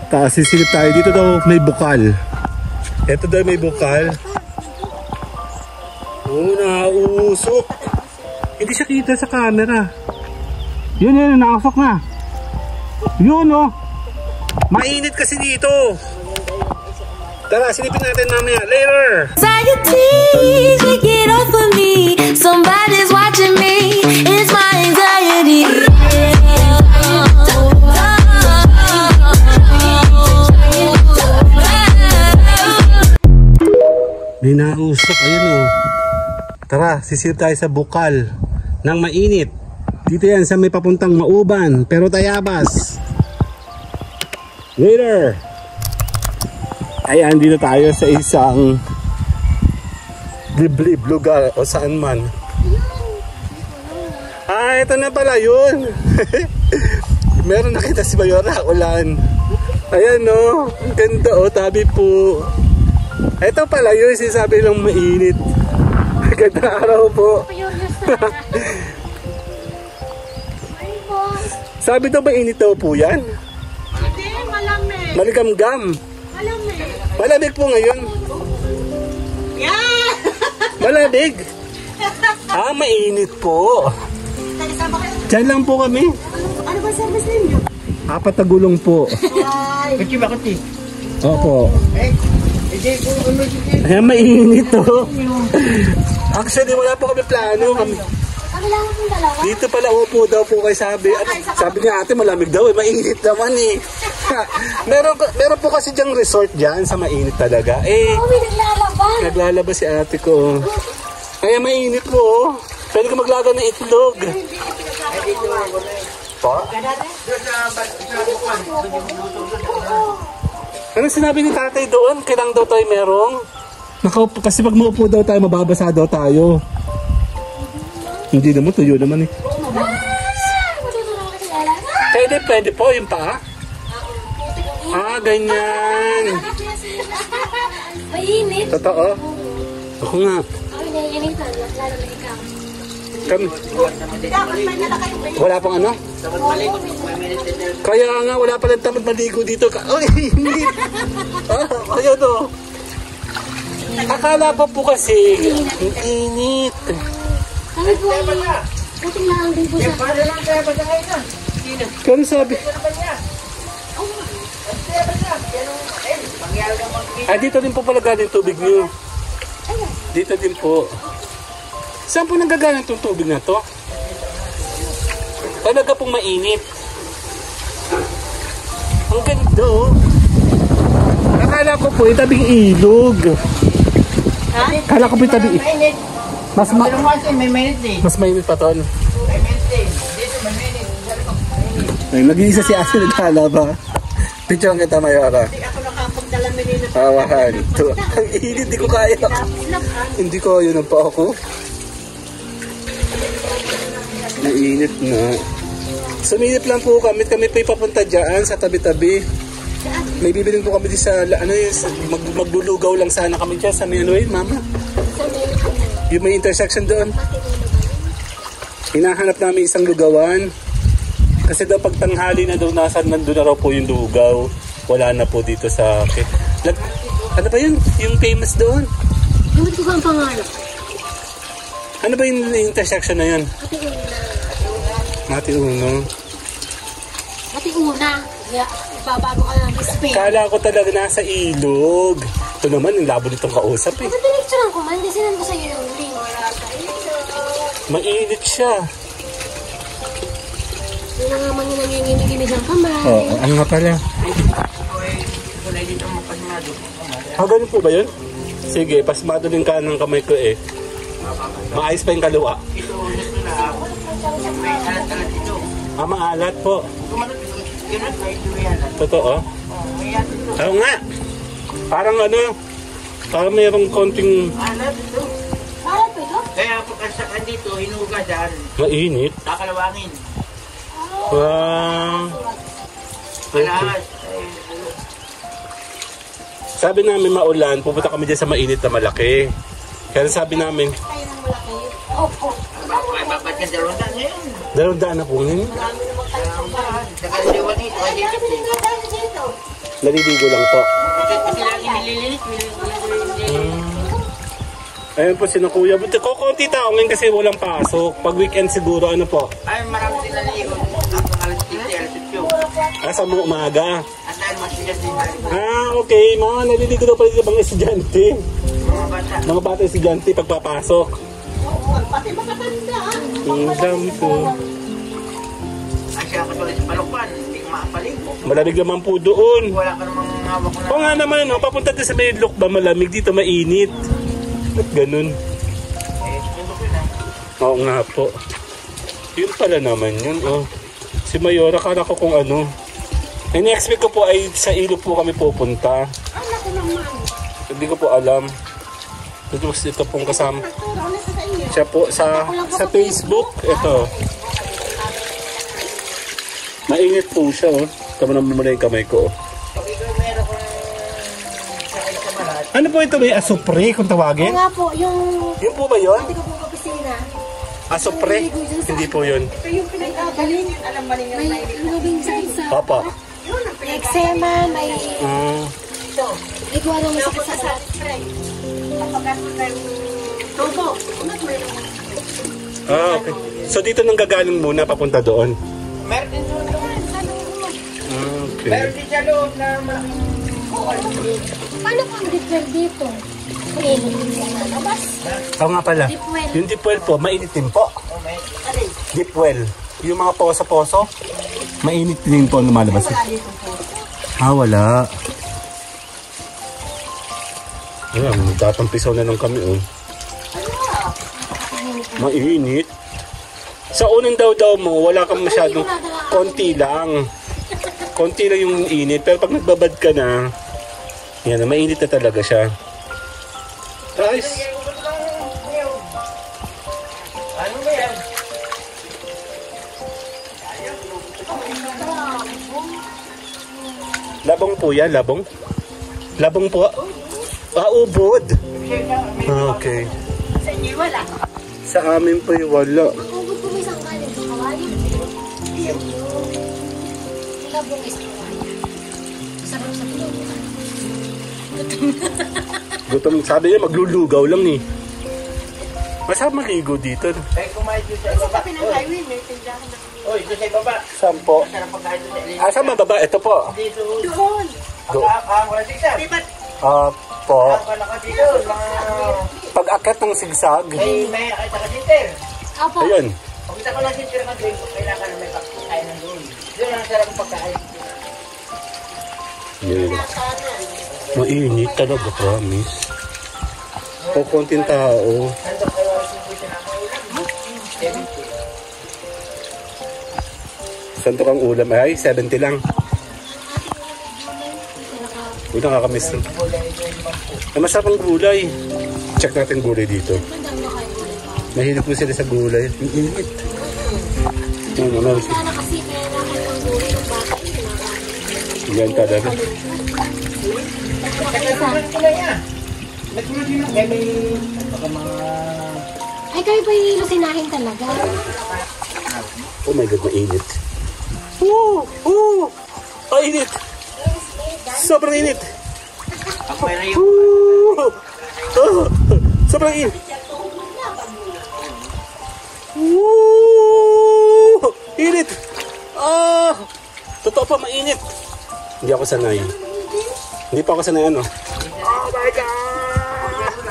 Tapos sisilip tayo. Dito daw may bukal. Ito daw may bukal. Oh, nausok. Hindi siya kita sa camera. Yun, nakasok na. Yun, oh. Mainit kasi dito. Tara, silipin natin mamaya. Later. Anxiety, get off of me. Somebody's watching me. It's my anxiety. May nausok, ayun oh. Tara, sisilip tayo sa bukal ng mainit. Dito yan sa may papuntang Mauban, pero Tayabas. Later. Ayan, dito tayo sa isang liblib lugar o saan man. Ah, ito na pala yun. Meron nakita si Mayora, ulan. Ayan no, ang ganda oh, tabi po. Ito pala yun, sinasabi lang mainit. Ganda araw po. Sabi daw mainit daw po yan? Hindi, malamig. Maligamgam. Malamig. Malamig po ngayon. Yeah! Malamig. Ah, mainit po. Diyan lang po kami. Ano ba service ninyo? 4 na gulong po. Kasi bakit eh? Opo. Hindi ko Ayan, mainit to. Actually, wala po kami plano. Kailangan pong dalawa. Dito pala upo daw po kay sabi. At sabi niya ate malamig daw eh. Mainit naman eh. meron po kasi dyang resort dyan sa mainit talaga. Eh, Uy, naglalaba. naglalaba si ate ko. Kaya mainit po. Pwede ka maglaga ng itlog. Pa? Ano sinabi ni tatay doon? Kailang daw tayo merong? Nakaupo, kasi pag maupo daw tayo, mababasa daw tayo. Hindi naman, tuyo naman eh. Pwede po yung paa. Ah, ganyan. Mainit. Totoo? Ako nga. Ay, naiinitan. Lalo na ikaw. Kami. Dapat may nalakay pa. Wala pang ano? Kaya nga, wala palang tamad maligo dito. Ay, init. Ah, ayun o. Akala pa po kasi, ang init. Kami po ay puting lang din po siya. Kano sabi? Ah, dito din po pala galing tubig niyo. Dito din po. Saan po nanggagaling itong tubig na to? Talaga pong mainit. Ang ganda oh. Akala ko po yung tabing ilog. Akala ko po yung tabing ilog. may minute eh. Mas mainit pa ton. May minute eh. Dito may minute. Ay, nag-iisa si Ate naglalaba. Picture kita Mayora. Hindi ako nakapagdala menina. Awahan. Ang init, di ko kaya. Hindi ko, yun ang pa ako. Nainit na. Sumilip lang po kami. Kami pa ipapunta dyan sa tabi-tabi. May bibiling po kami di sa, ano yun, maglulugaw lang sana kami dyan sa may ano yun, mama. Yung may intersection doon. Hinahanap namin isang lugawan. Kasi daw pag tanghali na daw nandun na raw po yung lugaw. Wala na po dito sa... Ano ba yun? Yung famous doon? Hindi ko ba ang pangalan? Ano ba yung intersection na yun? Ate Una. Mati Uno. Ate Una. Babago ka ng respect. Kala ko talaga nasa ilog. Ito naman, yung labo nitong kausap eh. Ito pinicturean ko man. Kasi nan ko sa'yo yung ring. Mainit siya. Yun na nga man yung nanginginig ang kamay. Oo, ano nga pala? Ah, ganun po ba yun? Sige, pasmado din ka ng kamay ko eh. Maayos pa yung kaliwa. Ah, maalat po. Totoo? Oo nga. Parang ano, parang mayroong konting Parang po ito? Kaya pagkasakan dito, hinugasan, mainit. kakalawangin. Wow. Malahas. Sabi namin maulan, pupunta kami dyan sa mainit na malaki. Kaya sabi namin, Tayo ng malaki. Opo. Ba't ka dalawang ngayon? 200 na po ngayon. Marami naman tayo sa bahay. Sa kaliliwan ito, Ay, nakabili nga tayo dito. Naliligo lang po. Kasi lagi nililinis. Ayun po si na kuya. Buti ko konti tao ngayon kasi walang pasok. Pag weekend siguro ano po. Ay, marami sila naligo. Ako alas 15, alas 8. Sa umaga. At dahil masigas din tayo. Okay. Mga naliligo daw pala dito mga estudyante. Mga bata. Mga bata estudyante pagpapasok. Pati makatanda. Ingam po. Ay, siya katulad sa palukpan. Hindi ko makapaligo. Malamig naman po doon. Wala ka namang hawak ko na. Oo nga naman, no? Papunta doon sa may ba malamig dito, mainit. Ba't ganun? Oo nga po. Yun pala naman yun, oh. Si Mayora, kala ko kung ano. In-expect ko po ay sa ilog po kami pupunta. Anak ko naman. Hindi ko po alam. Ito pong kasama. Siya po sa Facebook. Ito. Mainit po siya, oh. Tama naman muna yung kamay ko, oh. Ano po ito? May asupre kung tawagin? Nga po, yung... Yun po ba yun? Hindi ko po kapisina. Asupre? Hindi po yun. Ito yung pinag-agaling. Alam ba ninyo? May lubing sakit sa... Papa. May eczema, may... May guwarang masakit sa sa... Tubo. Okay. So dito nang gagaling muna papunta doon? Meron din doon. Okay. Meron din siya doon na malaking... Paano po ang repair dito? Mainit din sa labas. Oo nga pala. Deep well. Yung deep well po, mainit din po. Deep well. Yung mga poso-poso, mainit din po ang lumalabas. Wala. Ayan, magtatampisaw na lang kami, oh. Mainit. Sa unang daw mo, wala kang masyadong konti lang. Konti lang yung init. Pero pag nagbabad ka na, yan, mainit na talaga siya. Guys. Ano ba yan? Labong po yan, labong? Labong po? Ubod. Okay. Sa inyo wala. Sa amin po yung wala. Ubod po may isang kanin sa kawali. Yung labong is kawali. Sarap sa tulog. Gutom, sabi niya maglulugaw lang eh. Masarap maligo dito. Ay, kumain doon sa ibaba. Sa pinang-highway, may tindahan na. Oy, doon sa ibaba. Saan po? Sarap pagkain doon sa ilog. Saan mababa? Ito po. Dito. Doon. Ang wala sigsag. Po. Ang wala ka dito. Mga... Pag-akyat ng sigsag. May nakita ka sinter. Apo. Ayun. Pagkita ko lang sinter ka doon, kailangan na may pagkain ng doon. Doon ang sarap ng pagkain. Yun. Mainit talaga, promise. O konting tao. Nandun kayo ang sinter na mga ulam. 70. Saan to kang ulam? Ay, 70 lang. Uy, nakakamiss. Ay, masarap ang gulay. Check natin gulay dito. Mahilig po sila sa gulay. Ang init. Ano, Sana kasi kaya naman ang gulay ng bata. yan talaga. Nagkaroon ko lang yan. Nagkaroon din lang. Kaya may... Baka mga... Ay, kayo ba yung ilusinahin talaga? Oh my God, mainit. Ay, init. Sobrang init. Ako may rayo. Sobrang init. Init. Totoo pa, mainit. Hindi ako sanay. Hindi pa ako sanay, ano. Oh my God.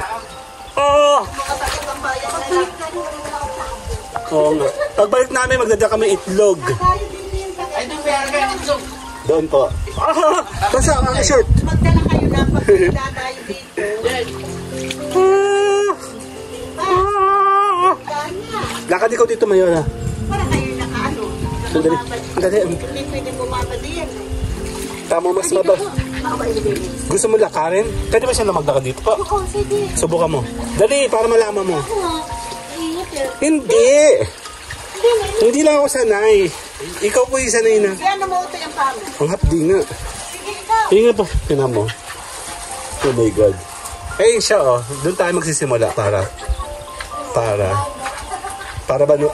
Oo nga. Pagbalik namin, magdadala kami itlog. Ay, doon kaya kayo ang itlog. Doon po. Basta ang shirt. Magdala kayo na pagkakita tayo dito. Lakad ikaw dito, Mayora. Para kayo nakaano. Sandali. Sandali. Hindi pwede bumaba diyan. Tama, mas maba. Gusto mo lakarin? Pwede ba siya na maglakad dito pa? Oo, sige. Subukan mo. Dali, para malaman mo. Ako nga. Ingat eh. Hindi. Hindi lang ako sanay. Ikaw po yung sanay na. Kaya namuto yung pamo. Ang hapdi nga. Sige, ikaw. Hindi nga po. Tinan mo. Oh my God. Eh siya oh. Doon tayo magsisimula para ba no?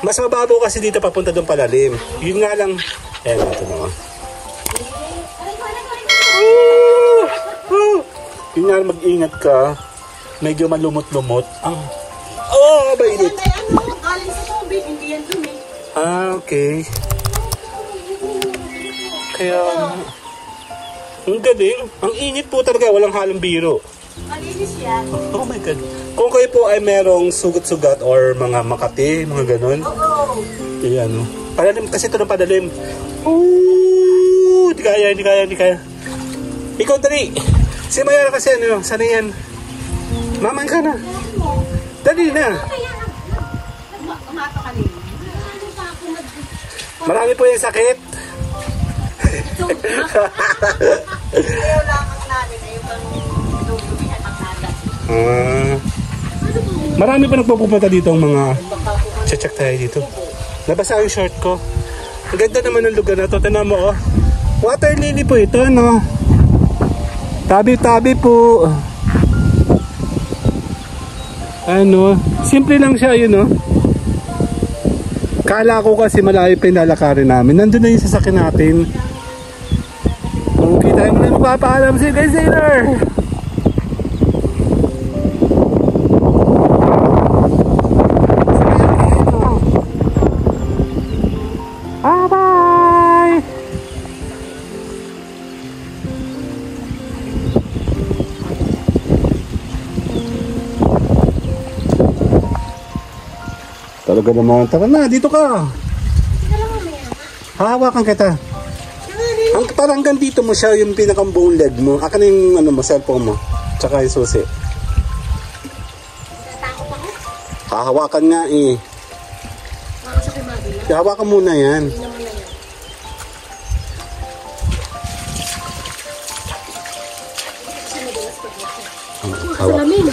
Mas mababaw kasi dito papunta doon palalim. Yun nga lang. Ito na oh. Kunyari mag-ingat ka. Medyo malumot-lumot. Mainit. Yan ay ano, galing sa tubig, hindi yan dumi. Okay. Kaya, ang galing. Ang init po talaga, walang halong biro. Malinis yan. Oh my God. Kung kayo po ay merong sugat-sugat or mga makati, mga ganun. Oo. Ayan, no? Padalim, kasi ito na padalim. Hindi kaya. Ikaw, dali. Si Mayara kasi ano, sana yan. Maman ka na. Dali na. Umato ka rin. Marami po yung sakit. Ayaw lang ang namin, ayaw bang dumihan ang natin. Marami pa nagpupunta dito ang mga check tayo dito. Nabasa yung short ko. Ang ganda naman ng lugar na to. Tignan mo, oh. Water lily po ito, no? Tabi-tabi po. Ano, simple lang siya, yun, no? Kala ko kasi malayo pa yung lalakarin namin. Nandun na yung sasakyan natin. Okay, tayo muna magpapaalam si guys, Sailor. Bye-bye! Talaga naman. Tara na, dito ka. Hahawakan kita. Ang parang hanggang dito mo siya yung pinakang buong leg mo. Akin na yung ano mo, cellphone mo. Tsaka yung susi. Hahawakan nga eh. Hahawakan muna yan. Salamin.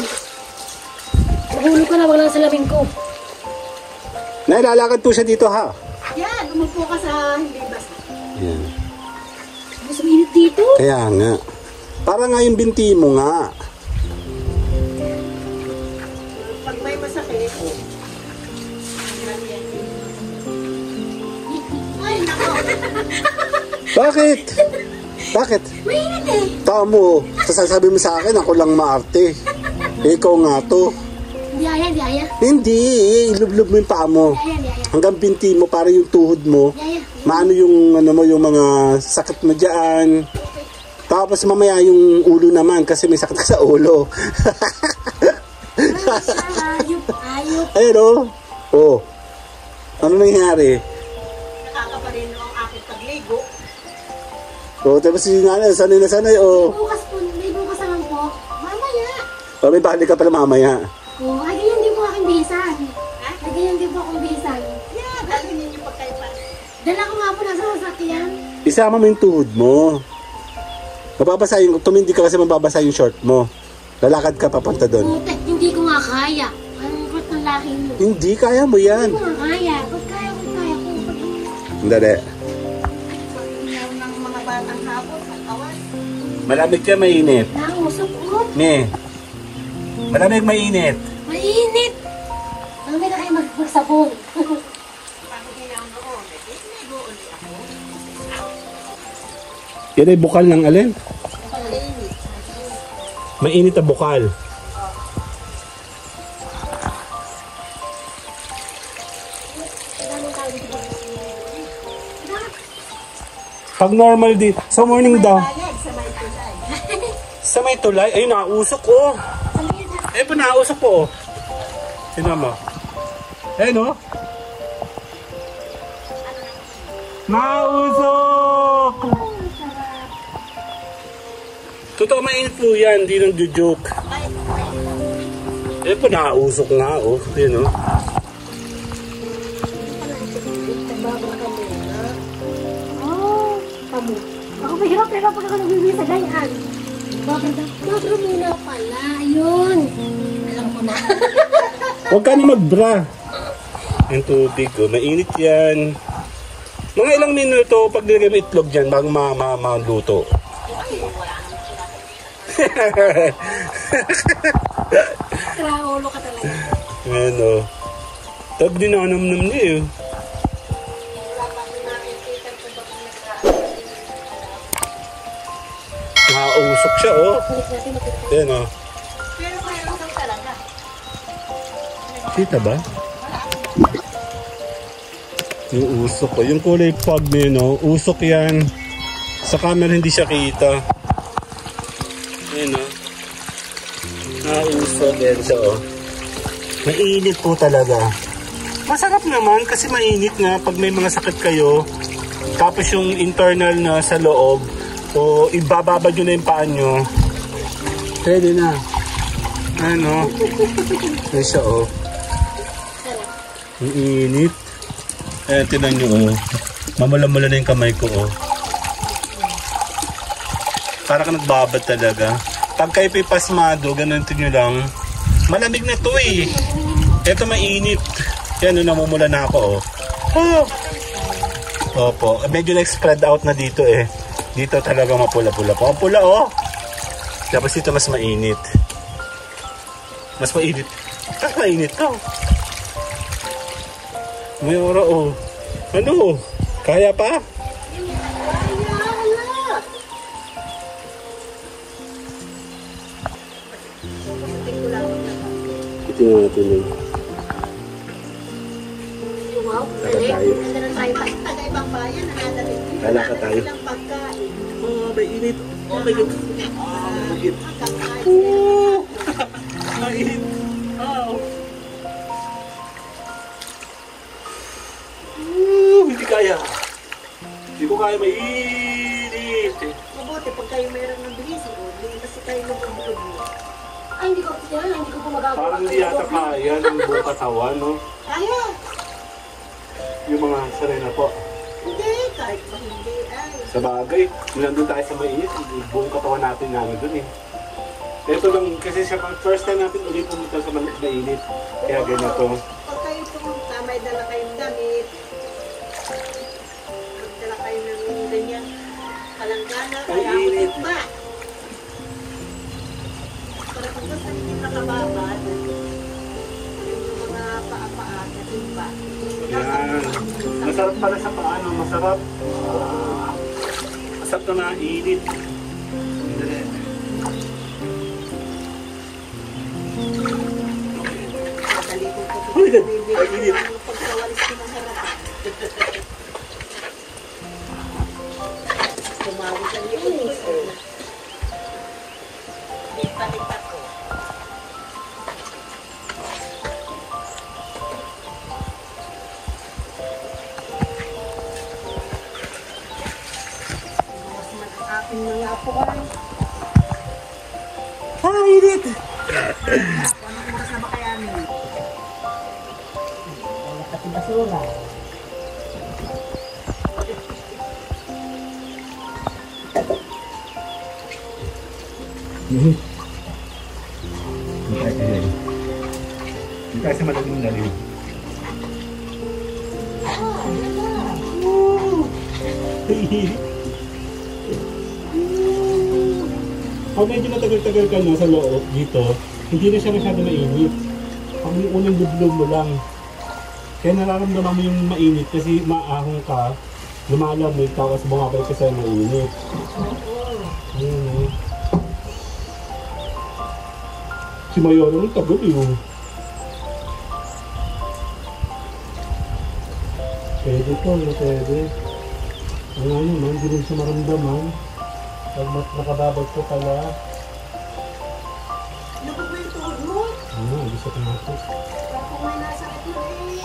Mahulog ka na, wala sa salamin ko. Nailalakad po siya dito ha. Yan, umupo ka sa hindi basta. Yan. Mas mainit dito. Kaya nga. Para nga yung binti mo nga. Pag may masakit, ay, nako. Bakit? Bakit? Mainit eh. Tamo, sasabi mo sa akin, ako lang maarte. Ikaw nga to. Di aya. Hindi, ilublub mo yung paa mo. Di aya. Hanggang binti mo, para yung tuhod mo. Di aya. Maano yung, ano mo, yung mga sakit mo dyan. Tapos mamaya yung ulo naman, kasi may sakit ka sa ulo. Ayop. Ayun o. Oh. Ano nangyari? Nakakaparino ang aking pagligo. Oh, tapos yung nanay, sanay na sanay, oh. May bukas naman po. Mamaya. Oh, may balik ka pala mamaya. Oh, ay ganyan din po aking bihisan. Ay ganyan din po akong bihisan. Yeah, dahil ninyo pagkaiba. Dala ko nga po nasa sasakyan. Isama mo yung tuhod mo. Mababasa yung, tumindi ka kasi mababasa yung short mo. Lalakad ka papunta doon. Putek, hindi ko nga kaya. Ang kot ng laki mo. Hindi, kaya mo yan. Hindi ko nga kaya. Ba't kaya ko. Dali. Ilaw ng mga batang hapon sa kawan. Malamig ka, mainit. Nausap ko. Ne. Malamig, mainit. Mainit. Ang may na kayo magsabon. Pag hilaw noon, ligo ulit ako. Yan ay bukal ng alin? Mainit na bukal. Pag normal di, sa morning daw. Bayad sa may tulay. Sa may tulay, ay nausok ko. Eh po nausok ko. Tignan mo. Eh no? Nausok! Totoo mainit po yan, di nang joke. Eh po nausok nga oh. Yan oh. Oh, kamu. Ako mahirap pero pag ako nagbibigay sa ganyan. Bakit muna pala. Ayun. Alam ko na. Huwag ka na magbra. Yung tubig oh, mainit yan. Mga ilang minuto pag nilagay mo itlog dyan bago maluto. Kraulo ka talaga. Ayan o. Tag dinanam-nam niya eh. Nakausok siya, oh. Balik natin makita. Ayan, oh. Pero mayroon daw talaga. Kita ba? Yung usok ko. Yung kulay pug na yun, oh. Usok yan. Sa camera hindi siya kita. Ayan, oh. Nakausok. Ayan siya, oh. Mainit po talaga. Masarap naman kasi mainit nga pag may mga sakit kayo. Tapos yung internal na sa loob, o ibababad nyo na yung paa nyo. Pwede na. Ano? Ayan siya, oh. Ang init. Ayan, tinan nyo, oh. Mamula-mula na yung kamay ko, oh. Para ka nagbabad talaga. Pag kayo pipasmado, ganun nyo lang. Malamig na to, eh. Ito mainit. Yan, namumula na ako, oh. Oh. Opo, medyo na-spread out na dito, eh. Dito talaga mapula-pula po. Ang pula, oh. Tapos dito mas mainit. Mas mainit. Mas mainit to. May ora, oh. Ano? Kaya pa? Tingnan natin yun. Wow, Lalakad tayo. ganda ng tayo pa. Taga-ibang bayan, nanadalik dito. Lalakad tayo. Ilang pagkain. Oh, may init. Oh my God. Oh my God. Mainit. Oh. Hindi kaya. Hindi ko kaya, mainit. Mabuti pag kayo mayroon ng bilis, hindi kasi kayo lumubulog mo. Ay, hindi ko po magagawa. Parang hindi yata kaya ng buong katawan, no? Kaya, Yung mga sarena po. hindi, kahit pa hindi ay. Sa bagay, nandun tayo sa mainit, buong katawan natin namin dun eh. Ito lang, kasi sa first time natin ulit pumunta sa mainit. Kaya ganito. Pag kayo pumunta, may dala kayong damit. Magdala kayo ng ganyan kalanggana, Ay, kaya init. ulit ba? Para kung basta hindi nakababad, yung mga paa-paa na timba. Yan. Masarap pala sa paano, masarap. Masarap na mainit. Madali ko po Uy, ito. ay, init. Pagkawalis ko ng harapan. Tumawag ang likod ko. Lipat ako. Mas mag-aking mga apo ay. Ah, init! Anong oras na ba kaya niyo? Wala kasi basura. Hindi tayo sa madaling lalim. Pag medyo matagal-tagal ka na sa loob dito, hindi na siya masyado mainit. Pag yung unang dublog mo lang. Kaya nararamdaman mo yung mainit kasi maahong ka, lumalamig, tapos bumabalik ka sa mainit. Ayun, si Mayoro nung tagal yun. Pwede to, pwede. Ano naman, hindi rin siya maramdaman. Pag nakababag ko pala. Lubog na yung tuhod mo. Ano, gusto ko na ito. Kung may nasakit mo eh.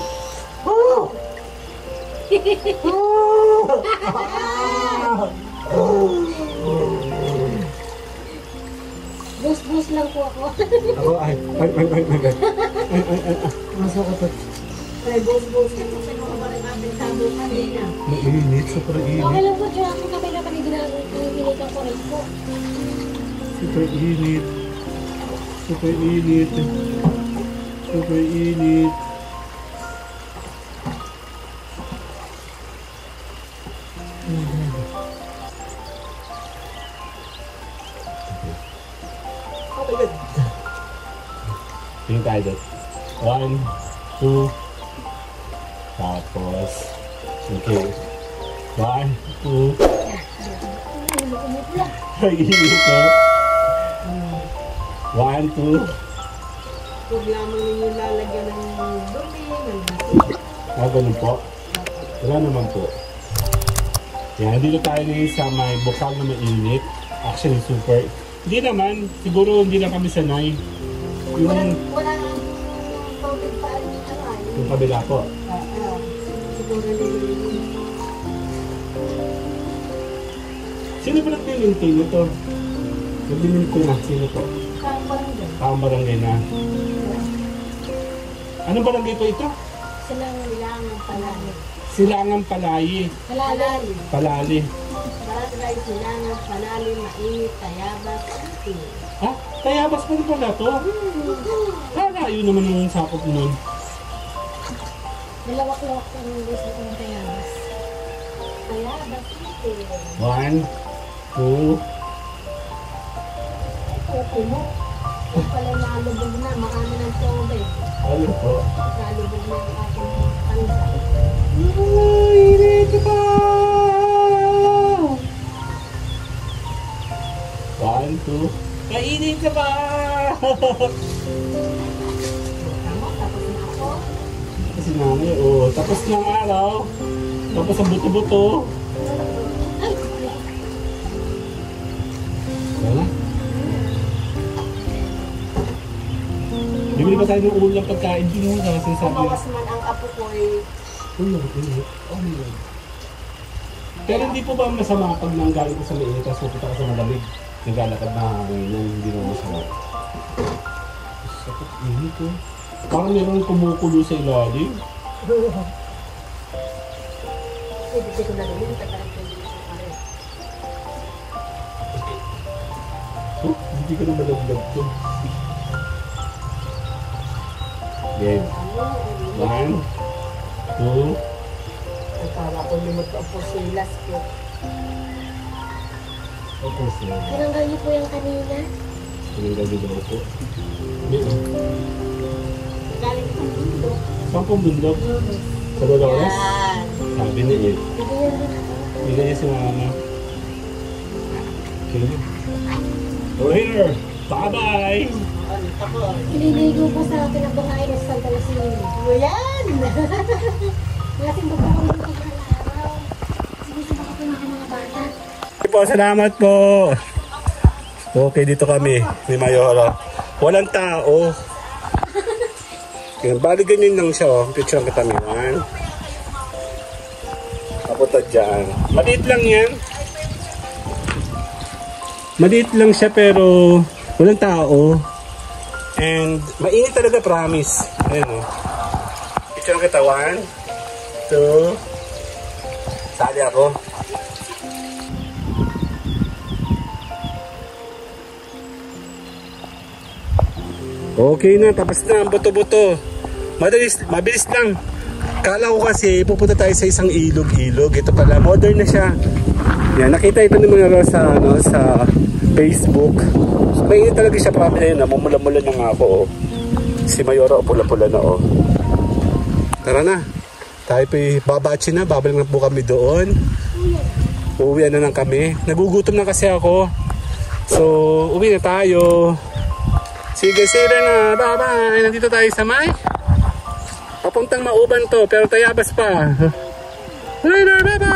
Bus lang po ako. Ako, ay. Masakit at Ay, bos-bos. Kasi mga parang ating tabo kanina. mainit, super Okay init. lang po, Diyan. Kung kapay na paniginit ang kulit po. Super init. Super init. Super init. Oh my God. Tingin tayo doon. 1, 2. Tapos, okay. 1, 2. Umit lang. Init ko. 1, 2. Huwag lamang ninyo lalagyan ng dumi, ng Ganun po. Wala naman po. Yan, dito tayo ngayon sa may bukal na mainit. Actually, super. Hindi naman. Siguro hindi lang kami sanay. Yung Wala nang tubig pa rin. yung kabila po. siguro nililinis. Sino ba nagtilintin ito? Naglilintin na. Sino po? Ang barangay na. Anong barangay po ito? Silang palali. Silangang Palayi. Palali. Palali. Barangay Silangan, Panali, Mainit, Tayabas, Anting. Ha? Tayabas pa rin pala to? Kalayo naman yung sakop nun. Nilawak-lawak ko ng gusto kong tayabas. Tayabas. 1, 2. Okay mo. Kung pala nalubog na, marami ng tubig. Ano po? Nalubog na yung aking panza. Init ka! 1, 2. Kainit ka ba? Tama, tapos na ako. Kasi namin, tapos ng araw. Tapos ang buto-buto. Ay! Wala. Bibili ba tayo ng ulam pagkain din mo? Kasi sabi, Kumawas man ang apo ko eh. ulam, init. Oh my God. Pero hindi po ba masama pag nanggaling ko sa mainit tapos pupunta ka sa malamig? Naglalakad na hangin nang hindi naman masama. Sakit init ko. Parang meron kumukulo sa ilalim. Hindi ko na rin, tatarang ko dito sa pare. Hindi ko na malaglag to. Game. 1, 2. Akala ko limot ang porsilas ko. Opo, sir. Tinanggal niyo po yung kanina? Anong gagawin daw po? Galing ko ang mundo. Saan pong bundok? Sa Dolores? Yan. Sabi niya eh. Bigyan mo na. Bigyan niya si mama. Okay. We're here! Bye-bye! Ano ako? Ililigo po sa pinabahay ng Santa Lucia. O yan! Lasing ba po kami dito sa araw? Sige, sa baka po mga bata. Okay po, salamat po! Okay, dito kami ni Mayora. Walang tao. Bali ganyan lang siya, oh. Picture kita ni Juan. Kapunta dyan. Maliit lang yan. Maliit lang siya pero walang tao. And mainit talaga, promise. Ayan, oh. Picture kita, 1, 2. Sali ako. Okay na, tapos na ang buto-buto. Mabilis lang. Kala ko kasi pupunta tayo sa isang ilog-ilog. Ito pala, modern na siya. Yan, nakita ito ni Mayora sa, sa Facebook. So, mainit talaga siya, parami na yun. Namumula-mula na nga ako. Oh. Si Mayora, pula-pula na. Oh. Tara na. Tayo po'y babachi na. Babalik na po kami doon. Uuwi na lang kami. Nagugutom na kasi ako. So, uwi na tayo. Sige, sila na. Bye-bye. Nandito tayo sa may papuntang Mauban to. Pero Tayabas pa. Bye-bye.